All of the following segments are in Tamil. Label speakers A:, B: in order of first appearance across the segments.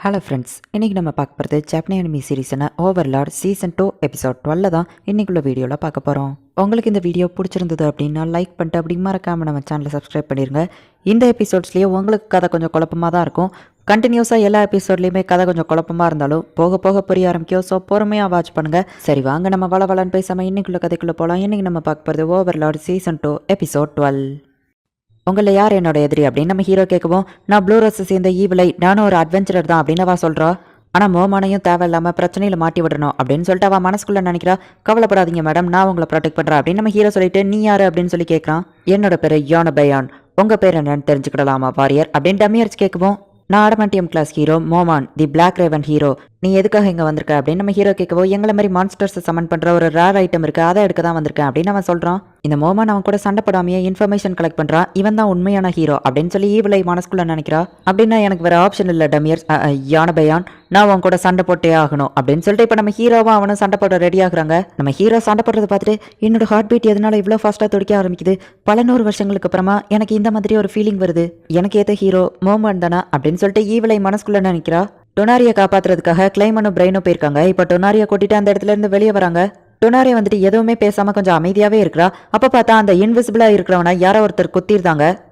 A: ஹலோ ஃப்ரெண்ட்ஸ், இன்றைக்கி நம்ம பார்க்க போகிறது Japanese anime சீரீஸான Overlord season 2 episode 12 தான் இன்றைக்குள்ள வீடியோவில் பார்க்க போகிறோம். உங்களுக்கு இந்த வீடியோ பிடிச்சிருந்தது அப்படின்னா லைக் பண்ணிட்டு அப்படி மறக்காமல் நம்ம சேனலை சப்ஸ்கிரைப் பண்ணிடுங்க. இந்த எபிசோட்ஸ்லேயே உங்களுக்கு கதை கொஞ்சம் குழப்பமாக தான் இருக்கும். கண்டினியூஸாக எல்லா எபிசோட்லேயுமே கதை கொஞ்சம் குழப்பமாக இருந்தாலும் போக போக புரிய ஆரம்பிக்கும். ஸோ பொறுமையாக வாட்ச் பண்ணுங்கள். சரி வாங்க நம்ம வளவலன்னு பேசாமல் இன்றைக்குள்ள கதைக்குள்ளே போகலாம். இன்றைக்கி நம்ம பார்க்க போகிறது ஓவர்லார்ட் சீசன் 2 எபிசோட் 12. உங்களில் யார் என்னோட எதிரி அப்படின்னு நம்ம ஹீரோ கேட்கவும், நான் ப்ளூ ரோஸை சேர்ந்த ஈவிலை, நானும் ஒரு அட்வென்ச்சரர் தான் அப்படின்னு அவள் சொல்கிறா. ஆனால் மோமானையும் தேவையில்லாமல் பிரச்சனையில் மாட்டி விடணும் அப்படின்னு சொல்லிட்டு அவள் மனசுக்குள்ளே நினைக்கிறா. கவலைப்படாதீங்க மேடம், நான் உங்களை ப்ரொடெக்ட் பண்ணுறேன் அப்படின்னு நம்ம ஹீரோ சொல்லிட்டு, நீ யார் அப்படின்னு சொல்லி கேட்குறான். என்னோட பேர் யானபயான், உங்கள் பேர் என்னன்னு தெரிஞ்சுக்கிடலாமா வாரியர் அப்படின்னு டமியர்ஸ் கேட்கவும், நான் அடமண்டியம் கிளாஸ் ஹீரோ மோமான், தி பிளாக் ரேவன் ஹீரோ. நீ எதுக்காக இங்கே வந்திருக்க அப்படின்னு நம்ம ஹீரோ கேட்கவோ, எங்களை மாதிரி மான்ஸ்டர்ஸை சமன் பண்ணுற ஒரு ரேர் ஐட்டம் இருக்குது, அதை எடுக்க தான் வந்திருக்கேன் அப்படின்னு அவன் சொல்கிறான். இந்த மோமான் அவன் கூட சண்டை போடாமையே இன்ஃபர்மேஷன் கலெக்ட் பண்ணுறான். இவன் தான் உண்மையான ஹீரோ அப்படின்னு சொல்லி ஈவிலை மனசுக்குள்ள நினைக்கிறா. அப்படின்னா எனக்கு வேற ஆப்ஷன் இல்லை டமியர்ஸ், யானபயான், நான் அவன் கூட சண்டை போட்டே ஆகணும் அப்படின்னு சொல்லிட்டு இப்போ நம்ம ஹீரோவும் அவனும் சண்டை போட ரெடி ஆகுறாங்க. நம்ம ஹீரோ சண்டை போடுறதை பார்த்துட்டு, என்னோட ஹார்ட் பீட் எதனால இவ்வளோ ஃபாஸ்ட்டாக துடிக்க ஆரம்பிக்குது, பல 100 வருஷங்களுக்கு அப்புறமா எனக்கு இந்த மாதிரி ஒரு ஃபீலிங் வருது, எனக்கு ஏற்ற ஹீரோ மோமான் தானா அப்படின்னு சொல்லிட்டு ஈவிலை மனசுக்குள்ள நினைக்கிறா. டொனாரியை காப்பாத்துறதுக்காக கிளைமனும் பிரெயினும் போயிருக்காங்க. இப்போ டொனாரியை கூட்டிட்டு அந்த இடத்துல இருந்து வெளியே வராங்க. டொனாரியை வந்துட்டு எதுவுமே பேசாம கொஞ்சம் அமைதியாவே இருக்கிறா. அப்ப பார்த்தா அந்த இன்விசிபிளா இருக்கிறவனா யாரோ ஒருத்தர் குத்திருந்தாங்க.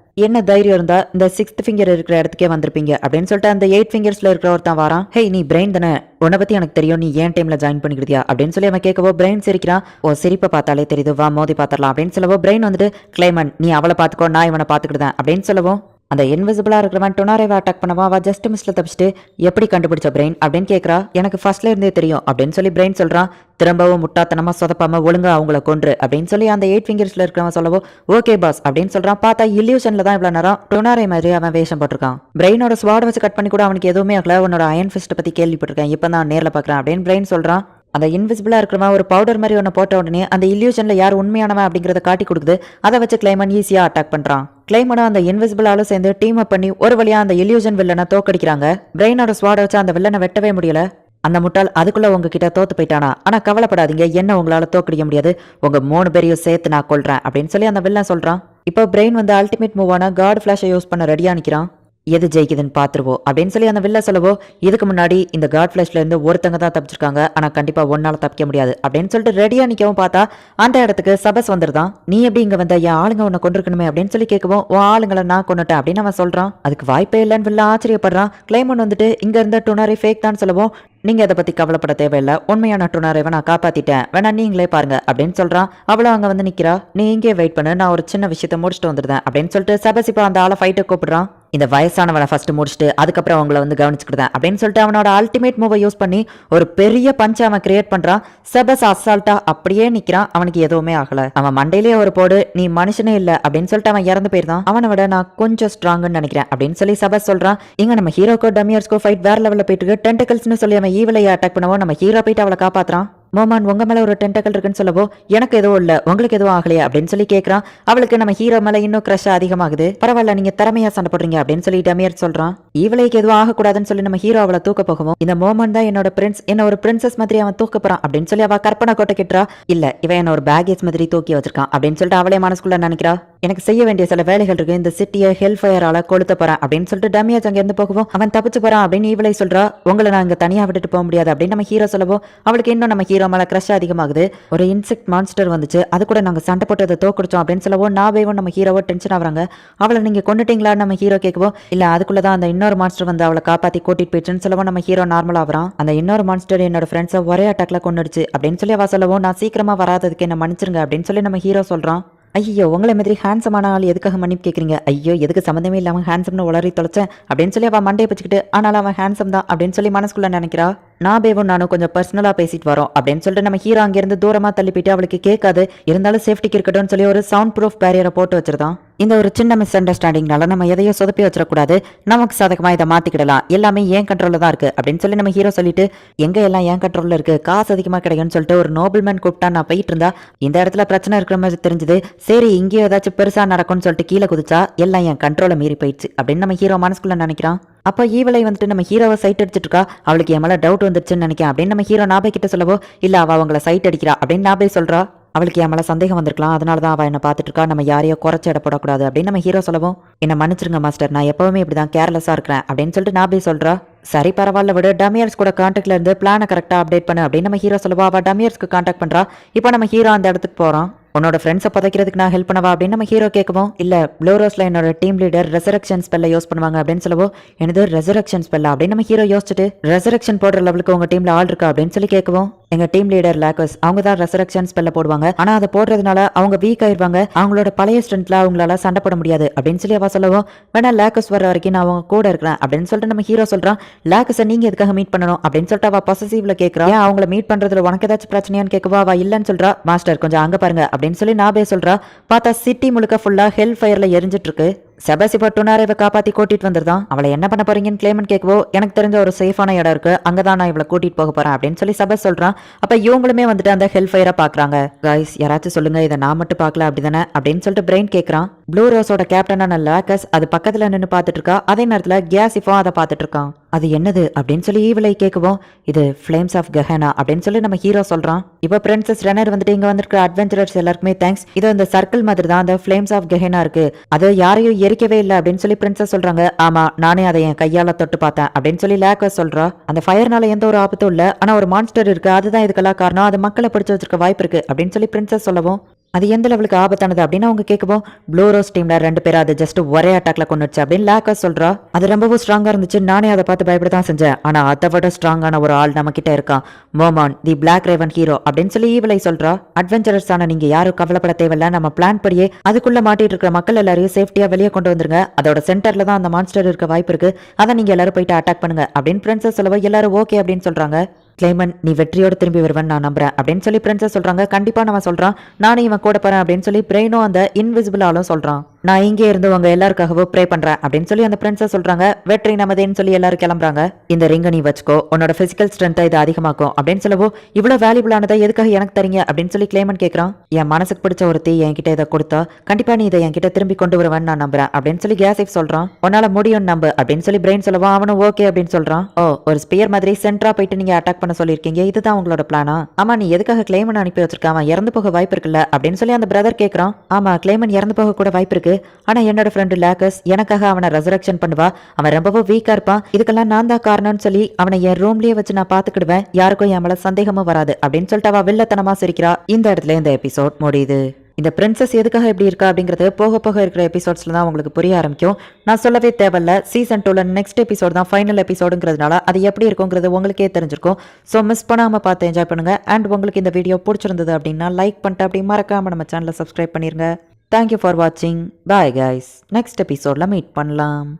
A: என்ன தைரியம் இருந்தா இந்த 6th ஃபிங்கர் இருக்கிற இடத்துக்கே வந்திருப்பீங்க அப்படின்னு சொல்லிட்டு அந்த 8 ஃபிங்கர்ஸ்ல இருக்கிற ஒருத்தன் வாரான். ஹே, நீ பிரெயின் தானே, உன்னை பத்தி எனக்கு தெரியும், நீ ஏன் டைம்ல ஜாயின் பண்ணிக்கிட்டியா அப்படின்னு சொல்லி அவன் கேட்கவோ, பிரெயின் சிரிக்கிறான். ஓ, சிரிப்பை பார்த்தாலே தெரியுது, வா மோதி பாத்திரலாம் அப்படின்னு சொல்லவோ, பிரெயின் வந்துட்டு, கிளைமன் நீ அவளை பாத்துக்கோ, நான் இவனை பாத்துக்கிட்டேன் அப்படின்னு சொல்லவும், அந்த இன்விசிபிளா இருக்கிறவன் டொனாரேவை அட்டாக் பண்ணவா, அவ ஜஸ்ட் மிஸ்ல தப்பிச்சுட்டு எப்படி கண்டுபிடிச்ச பிரெயின் அப்படின்னு கேட்கறா. எனக்கு ஃபர்ஸ்ட்ல இருந்தே தெரியும் அப்படின்னு சொல்லி பிரெயின் சொல்றான். திரும்பவும் முட்டாத்தனமா சொதப்பாம ஒழுங்கா அவங்கள கொன்று அப்படின்னு சொல்லி அந்த 8 ஃபிங்கர்ஸ்ல இருக்கிறவன் சொல்லவோ, ஓகே பாஸ் அப்படின்னு சொல்றான். பார்த்தா இல்யூஷன்ல தான் இவ்வளவு நேரம் டொனாரே மாதிரி அவன் வேஷம் போட்டிருக்கான். பிரெயினோட ஸ்வாட் வச்சு கட் பண்ணி கூட அவனுக்கு எதுவுமே ஆகல. உன்னோட அயன் ஃபிஸ்ட் பத்தி கேள்விப்பட்டிருக்கேன், இப்போ தான் நேரில் பாக்குறேன் அப்படின்னு பிரெயின் சொல்றான். அந்த இன்விசிபிளா இருக்கிறவன் ஒரு பவுடர் மாதிரி ஒன்று போட்ட உடனே அந்த இல்யூஷன்ல யார் உண்மையானவன் அப்படிங்கறத காட்டி கொடுக்குது. அதை வச்சு கிளைமன் ஈஸியா அட்டாக் பண்றான். கிளைமனும் அந்த இன்விசிபிளாலும் சேர்ந்து டீம் அப் பண்ணி ஒரு வழியா அந்த இல்யூஷன் வில்லனை தோக்கடிக்கிறாங்க. பிரெயினோட ஸ்வாட வச்சு அந்த வில்லனை வெட்டவே முடியல. அந்த முட்டாள் அதுக்குள்ள உங்ககிட்ட தோத்து போயிட்டானா, ஆனா கவலைப்படாதீங்க, என்ன உங்களால தோக்கடிக்க முடியாது, உங்க 3 பேரையும் சேர்த்து நான் கொல்றேன் அப்படின்னு சொல்லி அந்த வில்லன் சொல்றான். இப்போ பிரெயின் வந்து அல்டிமேட் மூவான காட் ஃபிளாஷை யூஸ் பண்ண ரெடியா நிக்கிறான். எது ஜெயிக்குதுன்னு பாத்துருவோம் அப்படின்னு சொல்லி அந்த வில்ல சொல்லவோ, இதுக்கு முன்னாடி இந்த காட் ஃபிளாஷ்ல இருந்து ஒருத்தங்க தான் தப்பிச்சிருக்காங்க, ஆனா கண்டிப்பா ஒன்னால தப்பிக்க முடியாது அப்படின்னு சொல்லிட்டு ரெடியா நிக்கவும் பார்த்தா அந்த இடத்துக்கு சபஸ் வந்துருதான். நீ எப்படி இங்க வந்த, என் ஆளுங்க உன்னை கொண்டிருக்கணுமே அப்படின்னு சொல்லி கேட்கவும், உன் ஆளுங்களை நான் கொண்டுட்டேன் அப்படின்னு அவன் சொல்றான். அதுக்கு வாய்ப்பே இல்லைன்னு வில்ல ஆச்சரியப்படுறான். கிளைமன் வந்துட்டு இங்க இருந்த டொனாரி ஃபேக் தான் சொல்லவும், நீங்க அதை பத்தி கவலைப்பட தேவையில்லை, உண்மையான டொனாரேவை நான் காப்பாத்திட்டேன், வேணா நீங்களே பாருங்க அப்படின்னு சொல்றான். அவளும் அங்க வந்து நிக்கிறா. நீ இங்கே வெயிட் பண்ணு, நான் ஒரு சின்ன விஷயத்த முடிச்சுட்டு வந்துருந்தேன் அப்படின்னு சொல்லிட்டு சபஸ் இப்போ அந்த ஆளை ஃபைட்டை கூப்பிடுறான். இந்த வயசானவனை ஃபர்ஸ்ட் முடிச்சுட்டு அதுக்கப்புறம் அவங்கள வந்து கவனிச்சுக்கிட்டேன் அப்படின்னு சொல்லிட்டு அவனோட அல்டிமேட் மூவை யூஸ் பண்ணி ஒரு பெரிய பஞ்ச் அவன் கிரியேட் பண்றான். சபஸ் அசால்ட்டா அப்படியே நிக்கிறான். அவனுக்கு எதுவுமே ஆகல. அவன் மண்டையிலேயே ஒரு போடு, நீ மனுஷனே இல்ல அப்படின்னு சொல்லிட்டு அவன் இறந்து போயிருந்தான். அவனை விட நான் கொஞ்சம் ஸ்ட்ராங்குன்னு நினைக்கிறேன் அப்படின்னு சொல்லி சபஸ் சொல்றான். இங்க நம்ம ஹீரோக்கோ டமியர்ஸ்கோ ஃபைட் வேற லெவல்ல போயிட்டு இருக்கு. டென்டக்கல்ஸ்னு சொல்லி அவன் ஈவிலையை அட்டாக் பண்ணவோ நம்ம ஹீரோ போயிட்டு அவளை காப்பாத்துறான். மோமான், உங்க மேல ஒரு டென்டக்கல் இருக்குன்னு சொல்லவோ, எனக்கு எதுவும் இல்ல, உங்களுக்கு எதுவும் ஆகலையா அப்படின்னு சொல்லி கேட்கறான். அவளுக்கு நம்ம ஹீரோ மேல இன்னும் கிரஷ் அதிகமாகுது. பரவாயில்ல, நீங்க திறமையா சண்டை போடுறீங்க அப்படின்னு சொல்லி டமியர் சொல்றான். இவளைக்கு எதுவும் ஆகக்கூடாதுன்னு சொல்லி நம்ம ஹீரோ அவளை தூக்க போகவும், இந்த மோமான் தான் என்னோட பிரின்ஸ், என்ன ஒரு பிரின்சஸ் மாதிரி அவன் தூக்க போறான் அப்படின்னு சொல்லி அவ கற்பனை கோட்டை கிட்டுறா. இல்ல, இவன் என்ன ஒரு பேகேஜ் மாதிரி தூக்கி வச்சிருக்கான் அப்படின்னு சொல்லிட்டு அவளே மனசுக்குள்ள நினைக்கிறா. எனக்கு செய்ய வேண்டிய சில வேலைகள் இருக்கு, இந்த சிட்டியை ஹெல் ஃபயரால கொளுத்த போறேன் அப்படின்னு சொல்லிட்டு டமியாஜ் அங்க இருந்து போகவும், அவன் தப்பிச்சு போறான் அப்படின்னு இவளை சொல்றா. உங்களை நான் இங்க தனியா விட்டுட்டு போக முடியாது அப்படின்னு நம்ம ஹீரோ சொல்லவும், அவளுக்கு இன்னும் நம்ம ஹீரோ மேல கிரஷ் அதிகமாகுது. ஒரு இன்செக்ட் மான்ஸ்டர் வந்துச்சு, அது கூட நாங்க சண்டை போட்டு அதை தோக்கடிச்சோம் அப்படின்னு சொல்லவும் நாபேவும் நம்ம ஹீரோவோ டென்ஷன் ஆகுறாங்க. அவளை நீங்க கொண்டுட்டீங்களான்னு நம்ம ஹீரோ கேட்கவும், இல்ல அதுக்குள்ளதான் அந்த இன்னொரு மான்ஸ்டர் வந்து அவளை காப்பாத்தி கூட்டிட்டு போயிடுச்சுன்னு சொல்லவும் நம்ம ஹீரோ நார்மல் ஆகுறான். அந்த இன்னொரு மான்ஸ்டர் என்னோட ஃப்ரெண்ட்ஸை ஒரே அட்டாக்ல கொண்டுடுச்சு அப்படின்னு சொல்லி அவ சொல்லவும், நான் சீக்கிரமா வராததுக்கு என்ன மன்னிச்சிருங்க அப்படின்னு சொல்லி நம்ம ஹீரோ சொல்றான். ஐயோ, உங்களை மாதிரி ஹேண்ட்ஸமான ஆள் எதுக்காக மன்னிப்பு கேட்குறீங்க, ஐயோ எதுக்கு சம்மந்தமே இல்லாமல் ஹேண்ட்ஸம்னு உளறி தொலைச்சேன் அப்படின்னு சொல்லி அவன் மண்டையை வச்சுக்கிட்டு, ஆனால் அவன் ஹேண்ட்ஸம் தான் அப்படின்னு சொல்லி மனசுக்குள்ள நினைக்கிறா. நாபேவும் நானும் கொஞ்சம் பர்சனலாக பேசிட்டு வரோம் அப்படின்னு சொல்லிட்டு நம்ம ஹீரோ அங்கேருந்து தூரமாக தள்ளி போயிட்டு அவளுக்கு கேட்காது, இருந்தாலும் சேஃப்டிக்கு இருக்கட்டும்னு சொல்லி ஒரு சவுண்ட் ப்ரூஃப் பேரியரை போட்டு வச்சிருந்தான். இந்த ஒரு சின்ன மிஸ் அண்டர்ஸ்டாண்டிங்னால நம்ம எதையோ சொதப்பி வச்சிடக்கூடாது, நமக்கு சாதகமாக இதை மாற்றிக்கிடலாம், எல்லாமே ஏன் கண்ட்ரோலில் தான் இருக்கு அப்படின்னு சொல்லி நம்ம ஹீரோ சொல்லிட்டு, எங்க எல்லாம் ஏன் கண்ட்ரோலில் இருக்கு, காசு அதிகமாக கிடைக்கும்னு சொல்லிட்டு ஒரு நோபல்மேன் கூப்பிட்டா நான் போயிட்டு இருந்தா இந்த இடத்துல பிரச்சனை இருக்கிற மாதிரி தெரிஞ்சது, சரி இங்கேயோ ஏதாச்சும் பெருசா நடக்கும்னு சொல்லிட்டு கீழே குதிச்சா எல்லாம் என் கண்ட்ரோலை மீறி போயிடுச்சு அப்படின்னு நம்ம ஹீரோ மனசுக்குள்ள நினைக்கிறான். அப்போ ஈவலை வந்துட்டு நம்ம ஹீரோவை சைட் அடிச்சிட்டு இருக்கா. அவளுக்கு என் மேல டவுட் வந்துருச்சுன்னு நினைக்கிறேன் அப்படின்னு நம்ம ஹீரோ நாபே கிட்ட சொல்லவோ, இல்ல அவ அவங்கள சைட் அடிக்கிறா அப்படின்னு நாபே சொல்றா. அவளுக்கு என் மேல சந்தேகம் வந்திருக்கலாம், அதனாலதான் அவ என்ன பாத்துட்டு இருக்கா, நம்ம யாரையோ குறைச்சி இடப்படக்கூடாது அப்படின்னு நம்ம ஹீரோ சொல்லவும், என்ன மன்னிச்சிருங்க மாஸ்டர், நான் எப்பவுமே இப்படிதான் கேர்லெஸ்ஸா இருக்கிறேன் அப்படின்னு சொல்லிட்டு நாபே சொல்றா. சரி பரவாயில்ல விடு, டமியர்ஸ் கூட கான்டாக்ட்ல இருந்து பிளானை கரெக்டா அப்டேட் பண்ணு அப்படின்னு நம்ம ஹீரோ சொல்லுவா. அவ டமியர்ஸ்க்கு கான்டாக்ட் பண்றா. இப்போ நம்ம ஹீரோ அந்த இடத்துக்கு போறான். உன்னோட ஃப்ரெண்ட்ஸை புதைக்கிறதுக்கு நான் ஹெல்ப் பண்ணவா அப்படின்னு நம்ம ஹீரோ கேட்கவும், இல்ல ப்ளூ ரோஸ்ல என்னோட டீம் லீடர் ரெசரக்ஷன் ஸ்பெல்ல யூஸ் பண்ணுவாங்க அப்படின்னு சொல்லவோ, எனது ரெசரக்ஷன் ஸ்பெல்லா அப்படின்னு நம்ம ஹீரோ யோசிச்சுட்டு, ரெசரக்ஷன் போடுற லெவலுக்கு உங்க டீம்ல ஆள் இருக்கா அப்படின்னு சொல்லி கேட்கவும், எங்க டீம் லீடர் லாக்கஸ் அவங்க தான் ரெசரக்ஷன் ஸ்பெல்ல போடுவாங்க. ஆனா அதை போடுறதுனால அவங்க வீக் ஆயிருவாங்க. அவங்களோட பழைய ஸ்ட்ரென்த்ல அவங்களால சண்டை போட முடியாது அப்படின்னு சொல்லி அவ சொல்லவும், வேணா லாக்கஸ் வர வரைக்கும் நான் அவங்க கூட இருக்கிறேன் அப்படின்னு சொல்லிட்டு நம்ம ஹீரோ சொல்றான். லாக்கஸை நீங்க எதுக்காக மீட் பண்ணணும் அப்படின்னு சொல்லிட்டு அவ பொசசிவ்ல கேட்கறா. ஏன் அவங்கள மீட் பண்றதுல உனக்கு ஏதாச்சும் பிரச்சனையான்னு கேட்கவா. அவ இல்லன்னு சொல்றா. மாஸ்டர் கொஞ்சம் அங்க பாருங்க அப்படின்னு சொல்லி நாபே சொல்றா. பார்த்தா சிட்டி முழுக்க ஃபுல்லா ஹெல் ஃபயர்ல எரிஞ்சிட்டு இருக்கு. செபஸ்டிபா டுனாரேவை காப்பாத்தி கூட்டிட்டு வந்துருதான். அவளை என்ன பண்ண போறீங்கன்னு கிளைமன் கேட்கவோ, எனக்கு தெரிஞ்ச ஒரு சேஃபான இடம் இருக்கு, அங்கதான் நான் இவளை கூட்டிட்டு போக போறேன் அப்படின்னு சொல்லி செபஸ் சொல்றான். அப்ப இவங்களுமே வந்துட்டு அந்த ஹெல் ஃபயரை பாக்குறாங்க. கைஸ் யாராச்சும் சொல்லுங்க, இதை நான் மட்டும் பார்க்கல அப்படிதானே அப்படின்னு சொல்லிட்டு பிரெயின் கேட்கறான். ப்ளூ ரோஸோட கேப்டனான லாக்கஸ் அது பக்கத்துல நின்று பார்த்துட்டு இருக்கா. அதே நேரத்துல கேசிஃபா அதை பார்த்துட்டு இருக்கான். அது என்னது அப்படின்னு சொல்லி ஈவிலை கேட்கவும், இது ஃபிளேம்ஸ் ஆஃப் கஹனா அப்படின்னு சொல்லி நம்ம ஹீரோ சொல்றான். இப்போ பிரின்சஸ் ரெனர் வந்துட்டு இங்க வந்திருக்கிற அட்வென்ச்சரர்ஸ் எல்லாருக்குமே தேங்க்ஸ். இது இந்த சர்க்கிள் மாதிரி தான் அந்த ஃபிளேம்ஸ் ஆஃப் கஹனா இருக்கு, அது யாரையும் எரிக்கவே இல்லை அப்படின்னு சொல்லி பிரின்சஸ் சொல்றாங்க. ஆமா நானே அதை என் கையால தொட்டு பார்த்தேன் அப்படின்னு சொல்லி லாக்கஸ் சொல்றா. அந்த ஃபயர்னால எந்த ஒரு ஆபத்தும் இல்ல, ஆனா ஒரு மான்ஸ்டர் இருக்கு, அதுதான் இதுக்கெல்லாம் காரணம், அது மக்களை பிடிச்சு வச்சிருக்க வாய்ப்பு இருக்கு அப்படின்னு சொல்லி பிரின்சஸ் சொல்லவும், அது எந்த லெவலுக்கு ஆபத்தானது அப்படின்னு அவங்க கேட்கவும், ப்ளூ ரோஸ் டீம்ல 2 பேர் அது ஜஸ்ட் ஒரே அட்டாக்ல கொண்டுச்சு அப்படின்னு லாக்கஸ் சொல்றா. அது ரொம்பவும் ஸ்ட்ராங்கா இருந்துச்சு, நானே அதை பார்த்து பயப்பட தான் செஞ்சேன், ஆனா அதை விட ஸ்ட்ராங்கான ஒரு ஆள் நம்ம கிட்ட இருக்கான், மோமான் தி பிளாக் ரேவன் ஹீரோ அப்படின்னு சொல்லி ஈவிலை சொல்றா. அட்வென்ச்சரர்ஸ் ஆன நீங்க யாரும் கவலைப்பட தேவையில்ல, நம்ம பிளான் படியே அதுக்குள்ள மாட்டிட்டு இருக்கிற மக்கள் எல்லாரையும் சேஃப்டியா வெளியே கொண்டு வந்துருங்க, அதோட சென்டர்ல தான் அந்த மான்ஸ்டர் இருக்க வாய்ப்பு இருக்கு, அதை நீங்க எல்லாரும் போயிட்டு அட்டாக் பண்ணுங்க அப்படின்னு பிரின்சஸ் சொல்லவோ எல்லாரும் ஓகே அப்படின்னு சொல்றாங்க. கிளைமன் நீ வெற்றியோட திரும்பி வருவேன் நான் நம்புறேன் அப்படின்னு சொல்லி பிரின்சஸ் சொல்றாங்க. கண்டிப்பா நம்ம சொல்றான், நானும் இவன் கூட போறேன் அப்படின்னு சொல்லி பிரெயினும் அந்த இன்விசிபிள் ஆளும் சொல்றான். நான் இங்கே இருந்து உங்க எல்லாருக்காகவும் ப்ரே பண்றேன் அப்படின்னு சொல்லி அந்த பிரின்சஸ் சொல்றாங்க. வெற்றி நமதேன்னு சொல்லி எல்லாரும் கிளம்புறாங்க. இந்த ரிங்க நீ வச்சுக்கோ, உன்னோட பிசிக்கல் ஸ்ட்ரென்த்தை இது அதிகமாக்கும் அப்படின்னு சொல்லவோ, இவ்வளவு வேல்யூபிளானதை எதுக்காக எனக்கு தரீங்க அப்படின்னு சொல்லி கிளைமன் கேட்கறான். என் மனசுக்கு பிடிச்ச ஒரு தீ என்கிட்ட இதை கொடுத்தா கண்டிப்பா நீ இதை என்கிட்ட திரும்பி கொண்டு வருவேன் நான் நம்புறேன் அப்படின்னு சொல்லி கேசிஃப் சொல்றான். உன்னால முடியும் நம்பு அப்படின்னு சொல்லி பிரெயின் சொல்லவா, அவனும் ஓகே அப்படின்னு சொல்றான். ஓ ஒரு ஸ்பியர் மாதிரி சென்டரா போயிட்டு நீங்க அட்டாக் பண்ண சொல்லியிருக்கீங்க, இதுதான் உங்களோட பிளானா? ஆமா நீ எதுக்காக கிளைமன் அனுப்பி வச்சிருக்கான், அவன் இறந்து போக வாய்ப்பு இருக்குல்ல அப்படின்னு சொல்லி அந்த பிரதர் கேட்கறான். ஆமா கிளைமன் இறந்து போக கூட வாய்ப்பு இருக்கு, ஆனா என்னோட ஃப்ரெண்டு லாக்கஸ் எனக்காக அவனை ரெசரக்ஷன் பண்ணுவா, அவன் ரொம்பவும் வீக்கா இருப்பான், இதுக்கெல்லாம் நான் தான் காரணம்னு சொல்லி அவனை என் ரூம்லயே வச்சு நான் பாத்துக்கிடுவேன், யாருக்கும் என் மேல சந்தேகமும் வராது அப்படின்னு சொல்லிட்டு அவ வில்லத்தனமா சிரிக்கிறா. இந்த இடத்துல இந்த எபிசோட் முடியுது. இந்த பிரின்சஸ் எதுக்காக எப்படி இருக்கா அப்படிங்கிறது போக போக இருக்கிற எபிசோட்ஸ்ல தான் உங்களுக்கு புரிய ஆரம்பிக்கும். நான் சொல்லவே தேவையில்ல, சீசன் 2ல நெக்ஸ்ட் எபிசோட் தான் ஃபைனல் எபிசோடுங்கிறதுனால அது எப்படி இருக்குங்கிறது உங்களுக்கே தெரிஞ்சிருக்கும். ஸோ மிஸ் பண்ணாம பார்த்து என்ஜாய் பண்ணுங்க. அண்ட் உங்களுக்கு இந்த வீடியோ பிடிச்சிருந்தது அப்படின்னா லைக் பண்ணிட்டு அப்படி மறக்காம நம்ம சேனலை சப்ஸ்கிரைப் பண்ணிருங்க. தேங்க்யூ ஃபார் வாட்சிங். Bye guys. நெக்ஸ்ட் எபிசோட்ல மீட் பண்ணலாம்.